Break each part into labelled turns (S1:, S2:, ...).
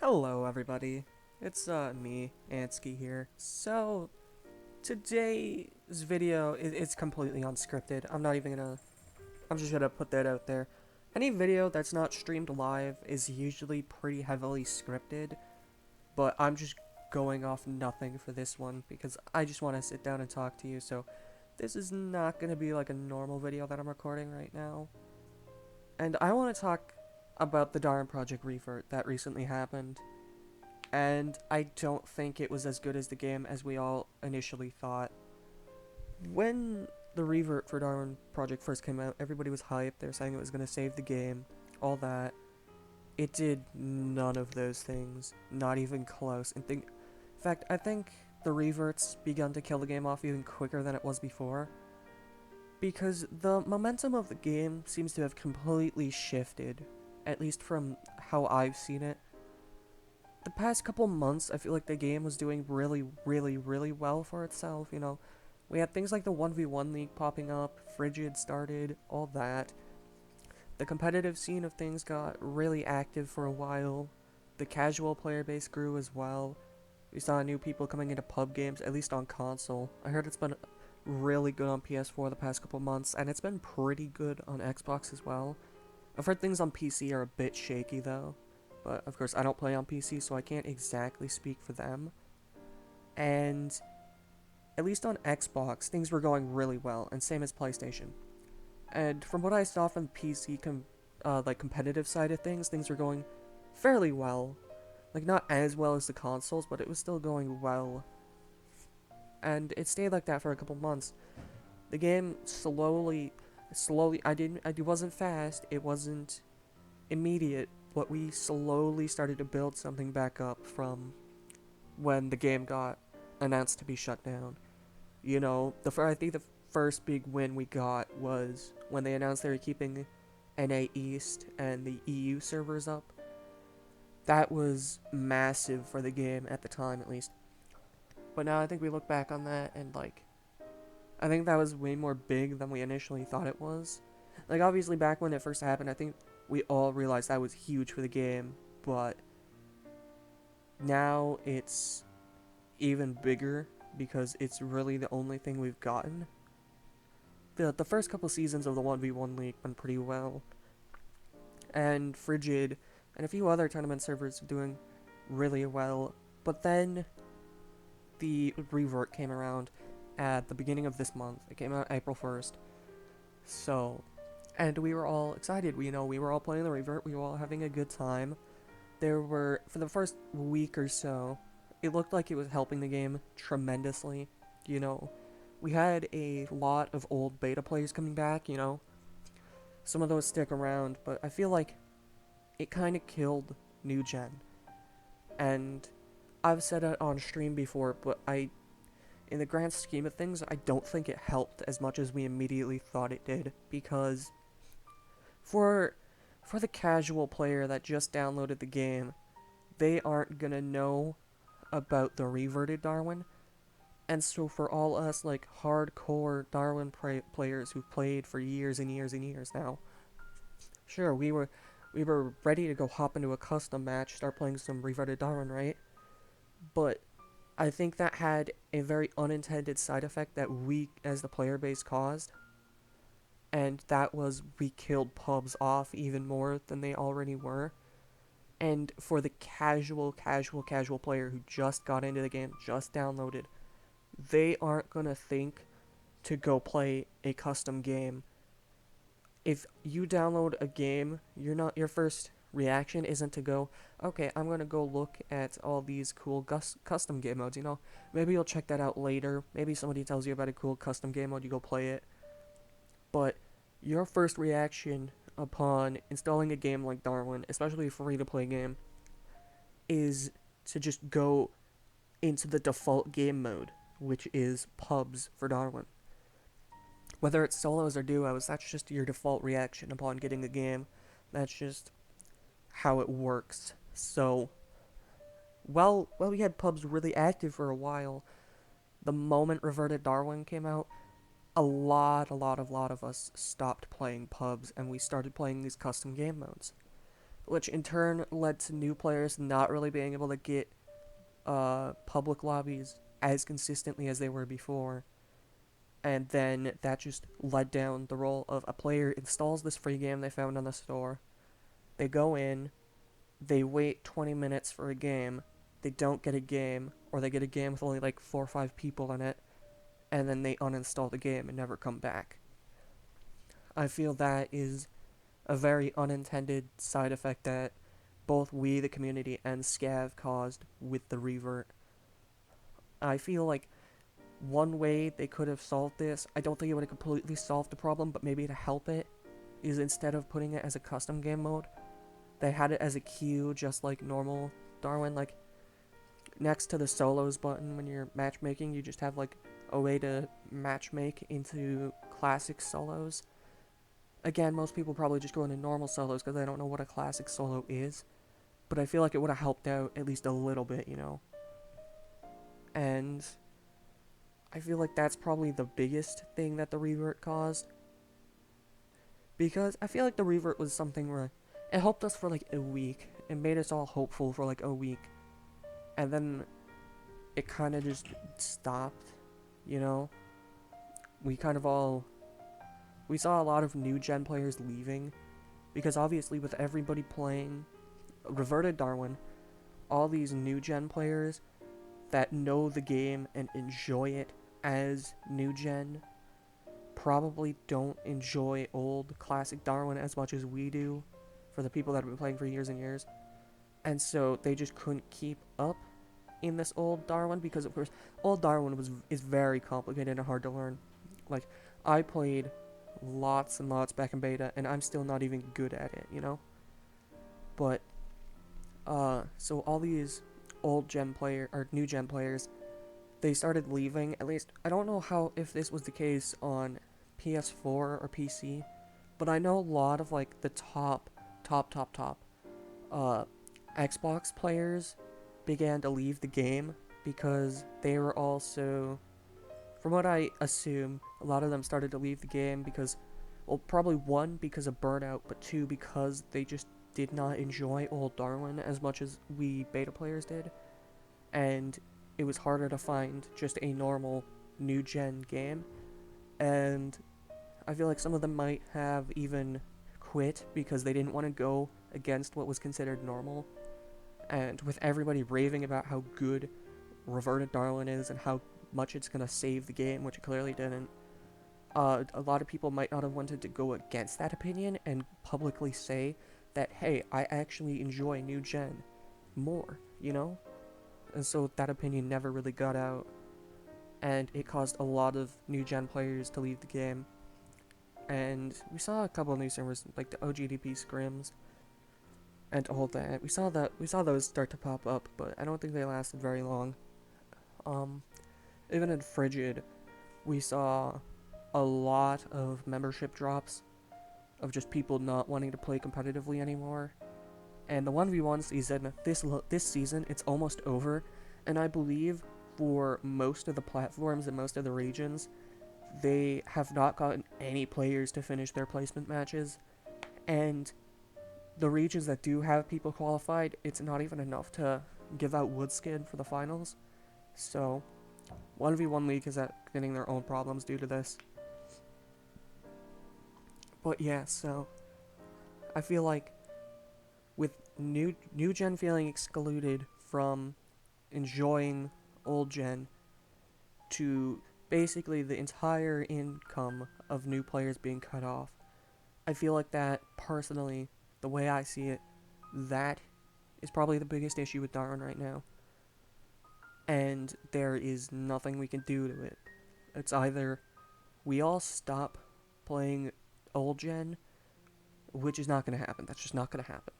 S1: Hello everybody, it's me, Ansky here. So, today's video, it's completely unscripted. I'm just gonna put that out there. Any video that's not streamed live is usually pretty heavily scripted, but I'm just going off nothing for this one because I just want to sit down and talk to you, so this is not gonna be like a normal video that I'm recording right now. And I want to talk about the Darwin Project revert that recently happened. And I don't think it was as good as the game as we all initially thought. When the revert for Darwin Project first came out, everybody was hyped. They were saying it was going to save the game, all that. It did none of those things, not even close. In fact, I think the reverts begun to kill the game off even quicker than it was before, because the momentum of the game seems to have completely shifted, at least from how I've seen it. The past couple months, I feel like the game was doing really well for itself, you know. We had things like the 1v1 league popping up, Frigid started, all that. The competitive scene of things got really active for a while. The casual player base grew as well. We saw new people coming into pub games, at least on console. I heard it's been really good on PS4 the past couple months, and it's been pretty good on Xbox as well. I've heard things on PC are a bit shaky though. But of course, I don't play on PC, so I can't exactly speak for them. And at least on Xbox, things were going really well, and same as PlayStation. And from what I saw from the PC, competitive side of things were going fairly well. Like, not as well as the consoles, but it was still going well. And it stayed like that for a couple months. The game slowly, it wasn't fast, it wasn't immediate, but we slowly started to build something back up from when the game got announced to be shut down. You know, I think the first big win we got was when they announced they were keeping NA East and the EU servers up. That was massive for the game at the time, at least. But now I think we look back on that and, like, I think that was way more big than we initially thought it was. Like, obviously, back when it first happened, I think we all realized that was huge for the game, but now it's even bigger because it's really the only thing we've gotten. The first couple seasons of the 1v1 league went pretty well, and Frigid and a few other tournament servers doing really well, but then the revert came around at the beginning of this month. It came out April 1st. So, and we were all excited. We were all playing the revert. We were all having a good time. For the first week or so, it looked like it was helping the game tremendously. You know, we had a lot of old beta players coming back, you know. Some of those stick around, but I feel like it kind of killed new gen. And I've said it on stream before, but in the grand scheme of things, I don't think it helped as much as we immediately thought it did, because for the casual player that just downloaded the game, they aren't gonna know about the reverted Darwin. And so for all us, like, hardcore Darwin players who've played for years and years and years now, sure, we were ready to go hop into a custom match, start playing some reverted Darwin, right? But I think that had a very unintended side effect that we, as the player base, caused. And that was we killed pubs off even more than they already were. And for the casual player who just got into the game, just downloaded, they aren't gonna think to go play a custom game. If you download a game, your first reaction isn't to go, okay, I'm gonna go look at all these cool custom game modes, you know? Maybe you'll check that out later. Maybe somebody tells you about a cool custom game mode, you go play it. But your first reaction upon installing a game like Darwin, especially a free-to-play game, is to just go into the default game mode, which is pubs for Darwin. Whether it's solos or duos, that's just your default reaction upon getting the game. That's just how it works. So, well, we had pubs really active for a while. The moment Reverted Darwin came out, a lot of us stopped playing pubs and we started playing these custom game modes. which in turn led to new players not really being able to get public lobbies as consistently as they were before. And then that just led down the role of a player installs this free game they found on the store. They go in, they wait 20 minutes for a game, they don't get a game, or they get a game with only like 4 or 5 people in it, and then they uninstall the game and never come back. I feel that is a very unintended side effect that both we, the community, and Scav caused with the revert. I feel like one way they could have solved this, I don't think it would have completely solved the problem, but maybe to help it, is instead of putting it as a custom game mode, they had it as a queue just like normal Darwin. Like, next to the solos button when you're matchmaking, you just have like a way to matchmake into classic solos. Again, most people probably just go into normal solos because they don't know what a classic solo is, but I feel like it would have helped out at least a little bit, you know? And I feel like that's probably the biggest thing that the revert caused, because I feel like the revert was something where it helped us for like a week. It made us all hopeful for like a week, and then it kind of just stopped, you know? We kind of all... We saw a lot of new gen players leaving, because obviously with everybody playing Reverted Darwin, all these new gen players that know the game and enjoy it as new gen probably don't enjoy old classic Darwin as much as we do, for the people that have been playing for years and years. And so they just couldn't keep up in this old Darwin, because of course old Darwin is very complicated and hard to learn. Like, I played lots and lots back in beta, and I'm still not even good at it, you know? But so all these old gen player or new gen players, they started leaving. At least I don't know how, if this was the case on PS4 or PC, but I know a lot of like the top uh Xbox players began to leave the game because they were also, from what I assume, a lot of them started to leave the game because, well, probably one, because of burnout, but two, because they just did not enjoy old Darwin as much as we beta players did, and it was harder to find just a normal new gen game. And I feel like some of them might have even quit because they didn't want to go against what was considered normal. And with everybody raving about how good Reverted Darwin is and how much it's gonna save the game, which it clearly didn't, a lot of people might not have wanted to go against that opinion and publicly say that, hey, I actually enjoy new gen more, you know? And so that opinion never really got out, and it caused a lot of new gen players to leave the game. And we saw a couple of new servers, like the OGDP scrims and all that. We saw those start to pop up, but I don't think they lasted very long. Even in Frigid, we saw a lot of membership drops of just people not wanting to play competitively anymore. And the 1v1 season, this season, it's almost over, and I believe for most of the platforms and most of the regions, they have not gotten any players to finish their placement matches, and the regions that do have people qualified, it's not even enough to give out Woodskin for the finals. So 1v1 League is getting their own problems due to this. But yeah, so I feel like with new gen feeling excluded from enjoying old gen, to basically the entire income of new players being cut off, I feel like that, personally, the way I see it, that is probably the biggest issue with Darwin right now. And there is nothing we can do to it. It's either we all stop playing old gen, which is not going to happen. That's just not going to happen.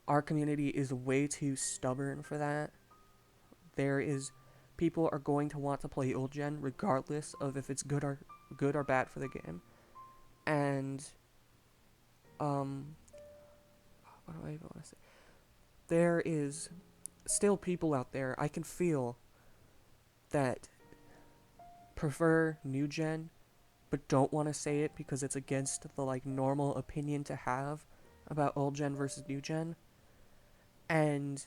S1: Our community is way too stubborn for that. People are going to want to play old gen regardless of if it's good or bad for the game. And what do I even want to say? There is still people out there, I can feel, that prefer new gen but don't want to say it because it's against the like normal opinion to have about old gen versus new gen, and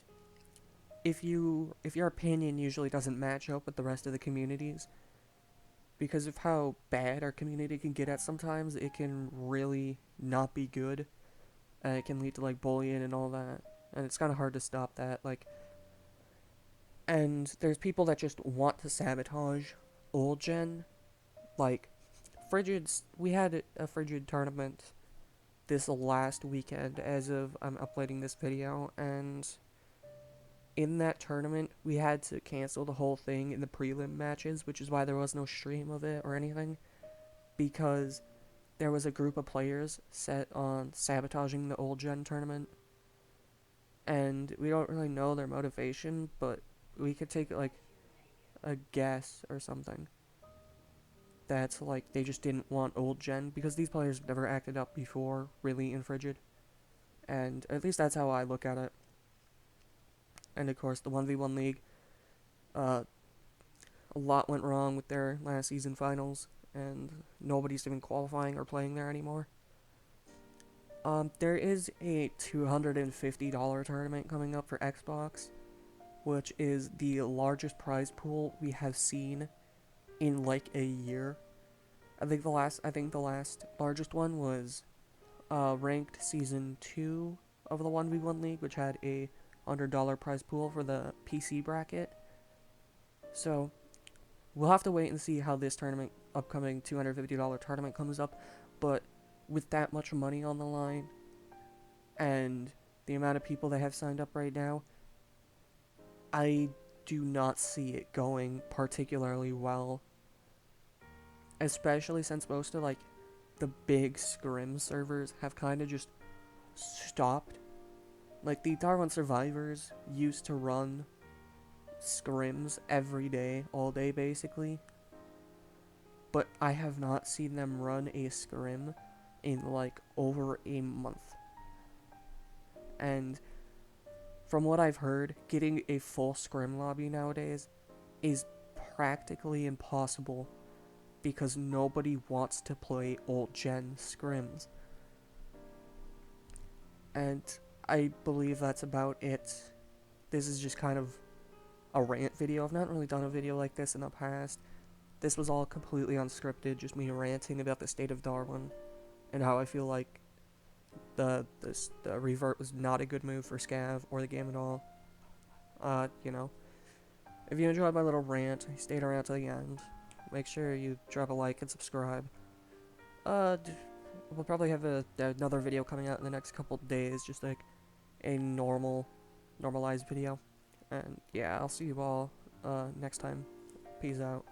S1: if your opinion usually doesn't match up with the rest of the communities, because of how bad our community can get at sometimes, it can really not be good. It can lead to like bullying and all that, and it's kind of hard to stop that. Like, and there's people that just want to sabotage old gen. Like, Frigids, we had a Frigid tournament this last weekend as of I'm uploading this video, and in that tournament we had to cancel the whole thing in the prelim matches, which is why there was no stream of it or anything, because there was a group of players set on sabotaging the old gen tournament, and we don't really know their motivation, but we could take like a guess or something that's like they just didn't want old gen because these players never acted up before really in Frigid, and at least that's how I look at it. And of course the 1v1 league, uh, a lot went wrong with their last season finals, and nobody's even qualifying or playing there anymore. There is a $250 tournament coming up for Xbox, which is the largest prize pool we have seen in like a year. I think the last largest one was ranked season 2 of the 1v1 league, which had a $100 prize pool for the PC bracket. So we'll have to wait and see how this tournament, upcoming $250 tournament, comes up. But with that much money on the line and the amount of people that have signed up right now, I do not see it going particularly well. Especially since most of like the big scrim servers have kind of just stopped. Like the Darwin survivors used to run scrims every day, all day basically. But I have not seen them run a scrim in like over a month. And from what I've heard, getting a full scrim lobby nowadays is practically impossible because nobody wants to play old gen scrims. And I believe that's about it. This is just kind of a rant video. I've not really done a video like this in the past. This was all completely unscripted, just me ranting about the state of Darwin and how I feel like the revert was not a good move for scav or the game at all. You know, if you enjoyed my little rant, stayed around to the end, make sure you drop a like and subscribe. We'll probably have another video coming out in the next couple days, just like a normalized video. And yeah, I'll see you all next time. Peace out.